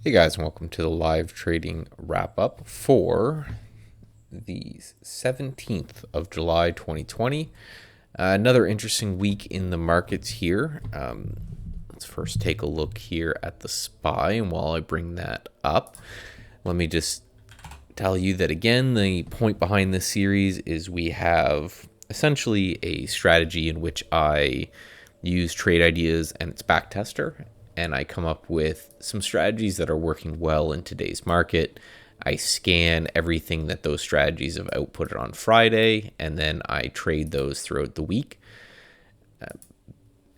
Hey guys, and welcome to the live trading wrap up for the 17th of July 2020. Another interesting week in the markets here. Let's first take a look here at the SPY, and while I bring that up, let me just tell you that again, the point behind this series is we have essentially a strategy in which I use trade ideas and its backtester, and I come up with some strategies that are working well in today's market. I scan everything that those strategies have outputted on Friday, and then I trade those throughout the week,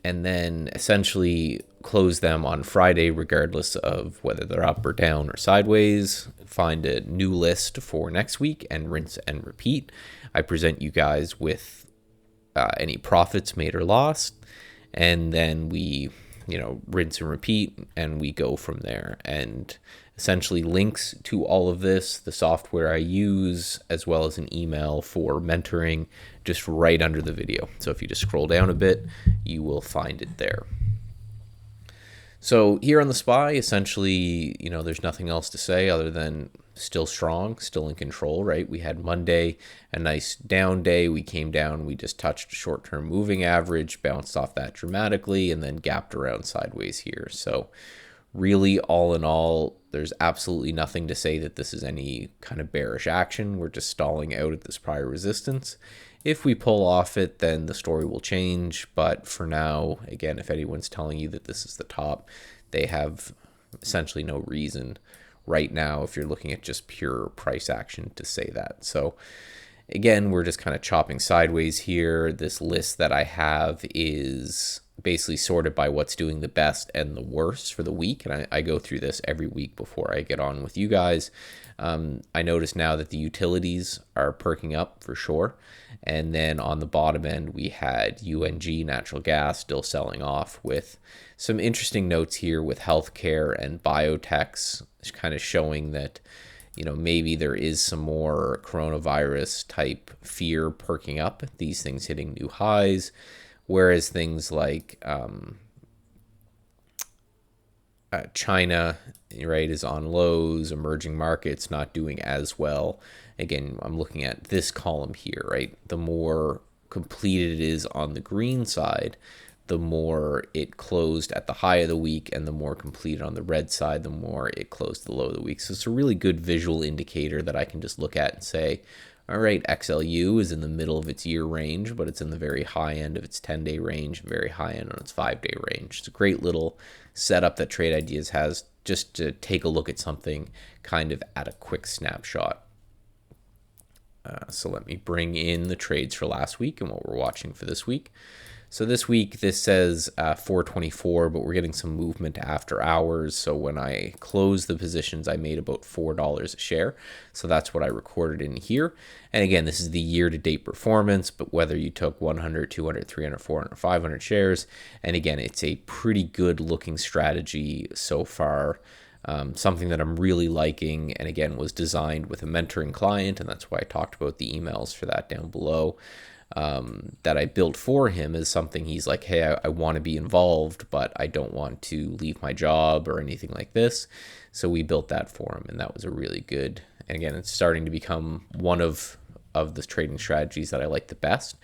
and then essentially close them on Friday, regardless of whether they're up or down or sideways. Find a new list for next week and rinse and repeat. I present you guys with any profits made or lost, and then we rinse and repeat, and we go from there. And essentially links to all of this, the software I use, as well as an email for mentoring, just right under the video. So if you just scroll down a bit, you will find it there. So here on the SPY, essentially, there's nothing else to say other than still strong, still in control, right? We had Monday, a nice down day. We came down, we just touched short-term moving average, bounced off that dramatically, and then gapped around sideways here. So really, all in all, there's absolutely nothing to say that this is any kind of bearish action. We're just stalling out at this prior resistance. If we pull off it, then the story will change. But for now, again, if anyone's telling you that this is the top, they have essentially no reason right now, if you're looking at just pure price action, to say that. So again, we're just kind of chopping sideways here. This list that I have is basically sorted by what's doing the best and the worst for the week. And I go through this every week before I get on with you guys. I notice now that the utilities are perking up for sure. And then on the bottom end, we had UNG, natural gas, still selling off, with some interesting notes here with healthcare and biotechs kind of showing that maybe there is some more coronavirus type fear perking up, these things hitting new highs, whereas things like China, right, is on lows, emerging markets not doing as well. Again, I'm looking at this column here, right? The more completed it is on the green side, the more it closed at the high of the week, and the more completed on the red side, the more it closed the low of the week. So it's a really good visual indicator that I can just look at and say, all right, XLU is in the middle of its year range, but it's in the very high end of its 10-day range, very high end on its 5-day range. It's a great little setup that Trade Ideas has just to take a look at something kind of at a quick snapshot. So let me bring in the trades for last week and what we're watching for this week. So this week, this says 424, but we're getting some movement after hours. So when I closed the positions, I made about $4 a share. So that's what I recorded in here. And again, this is the year-to-date performance, but whether you took 100, 200, 300, 400, 500 shares, and again, it's a pretty good looking strategy so far. Something that I'm really liking, and again, was designed with a mentoring client, and that's why I talked about the emails for that down below. That I built for him is something he's like, hey, I want to be involved, but I don't want to leave my job or anything like this. So we built that for him, and that was a really good. And again, it's starting to become one of the trading strategies that I like the best.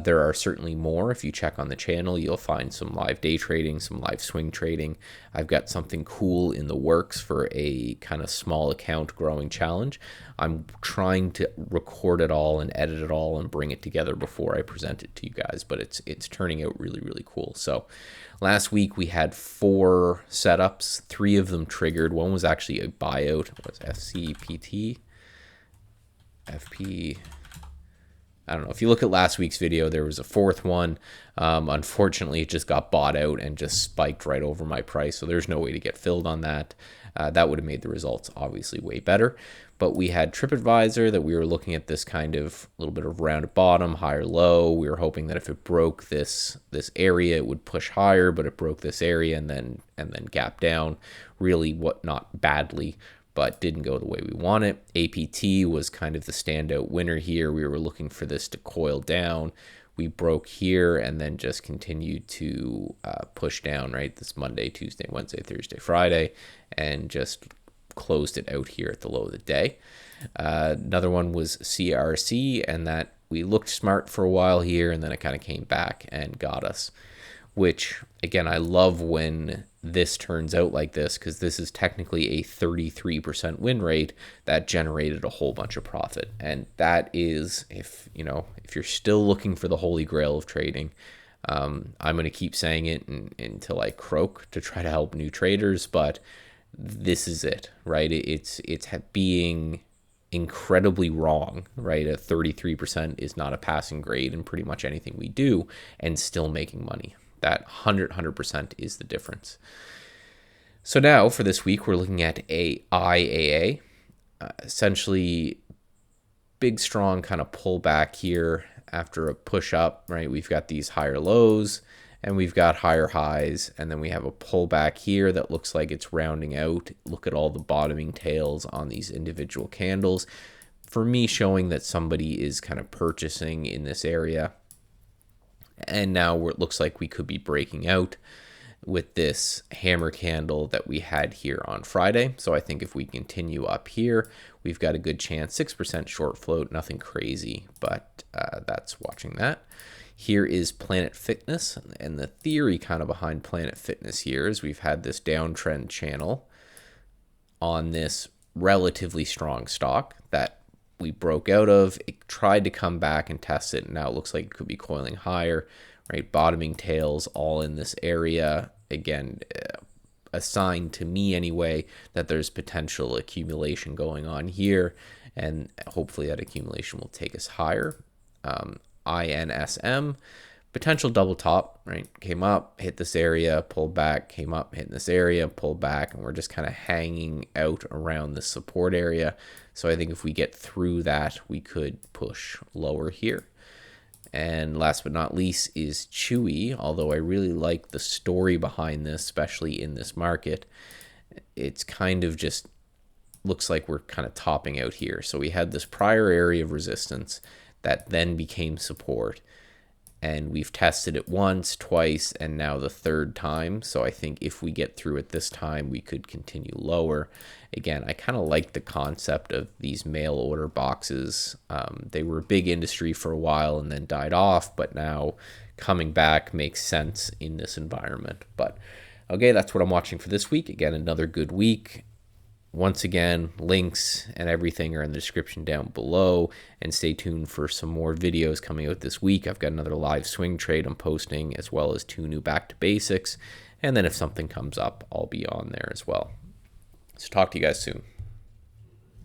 There are certainly more. If you check on the channel, you'll find some live day trading, some live swing trading. I've got something cool in the works for a kind of small account growing challenge. I'm trying to record it all and edit it all and bring it together before I present it to you guys, but it's turning out really, really cool. So last week we had 4 setups, 3 of them triggered. One was actually a buyout. It was FCPT, FP. I don't know. If you look at last week's video, there was a 4th one. Unfortunately, it just got bought out and just spiked right over my price. So there's no way to get filled on that. That would have made the results obviously way better. But we had TripAdvisor that we were looking at this kind of little bit of round bottom, higher low. We were hoping that if it broke this area, it would push higher, but it broke this area and then gap down. Really, not badly, but didn't go the way we want it. APT was kind of the standout winner here. We were looking for this to coil down. we broke here and then just continued to push down, right? This Monday, Tuesday, Wednesday, Thursday, Friday, and just closed it out here at the low of the day. Another one was CRC, and that we looked smart for a while here, and then it kind of came back and got us, which, again, I love when this turns out like this, because this is technically a 33% win rate that generated a whole bunch of profit. And that is, if you're still looking for the holy grail of trading, I'm going to keep saying it until I croak to try to help new traders, but this is it, right? It's being incredibly wrong, right? A 33% is not a passing grade in pretty much anything we do, and still making money. That 100% is the difference. So now for this week, we're looking at a IAA, essentially big, strong kind of pullback here after a push up, right? We've got these higher lows and we've got higher highs, and then we have a pullback here that looks like it's rounding out. Look at all the bottoming tails on these individual candles. For me, showing that somebody is kind of purchasing in this area. And now it looks like we could be breaking out with this hammer candle that we had here on Friday. So I think if we continue up here, we've got a good chance. 6% short float, nothing crazy, but that's watching that. Here is Planet Fitness, and the theory kind of behind Planet Fitness here is we've had this downtrend channel on this relatively strong stock that we broke out of. It tried to come back and test it, and now it looks like it could be coiling higher, right? Bottoming tails all in this area. Again, a sign to me anyway that there's potential accumulation going on here, and hopefully that accumulation will take us higher. INSM, potential double top, right? Came up, hit this area, pulled back, came up, hit this area, pulled back, and we're just kind of hanging out around the support area. So I think if we get through that, we could push lower here. And last but not least is Chewy, although I really like the story behind this, especially in this market. It's kind of just looks like we're kind of topping out here. So we had this prior area of resistance that then became support, and we've tested it once, twice, and now the third time. So I think if we get through it this time, we could continue lower. Again, I kind of like the concept of these mail order boxes. They were a big industry for a while and then died off, but now coming back makes sense in this environment. But okay, that's what I'm watching for this week. Again, another good week. Once again, links and everything are in the description down below, and stay tuned for some more videos coming out this week. I've got another live swing trade I'm posting, as well as 2 new back to basics, and then if something comes up, I'll be on there as well. So talk to you guys soon.